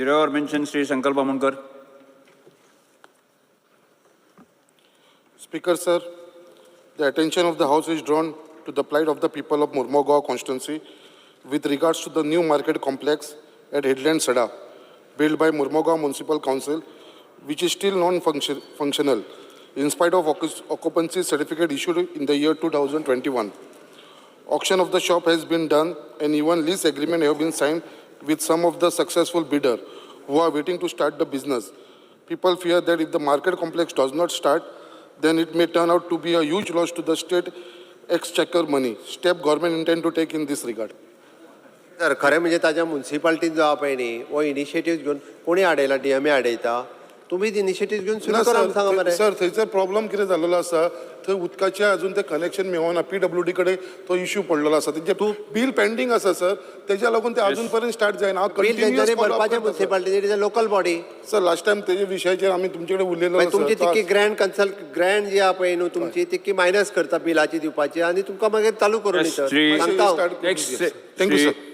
Zero mention Sri Sankalp Amonkar. Speaker, sir, the attention of the House is drawn to the plight of the people of Murmagaon constituency with regards to the new market complex at Headland Sada, built by Murmagaon Municipal Council, which is still non-functional, in spite of occupancy certificate issued in the year 2021. Auction of the shop has been done, and even lease agreement have been signed with some of the successful bidder who are waiting to start the business. People fear that if the market complex does not start, then it may turn out to be a huge loss to the state exchequer money. Step government intend to take in this regard. Sir खरें म्हणजे ताज्या म्युन्सिपाल्टीन जो पळय न्ही वो initiative घेवन कोणी आडयला DMA आडयता तुम्ही इनिशिएटीव घेवन सुरू करा सांगा मरे सर थंयसर प्रॉब्लेम कितें जाल्लो आसा थंय उदकाचें अजून ते कनेक्शन मेळना PWD कडेन तो इश्यू पडलेलो आसा तेंचे बिल पेंडिंग आसा सर तेज्या लागून ते अजून पर्यंत स्टार्ट जायना बिल तेंच्यांनी भरपाचें म्युन्सिपाल्टीचे local body sir last time तेजे विशयाचेर आमी तुमचे कडेन उलयलो तुमची तितकी ग्रँड जी आहा पळय न्हू तुमची तितकी मायनस करता बिलाची दिवपाची आनी तुमकां मागीर चालू करून दिता थँक्यू सर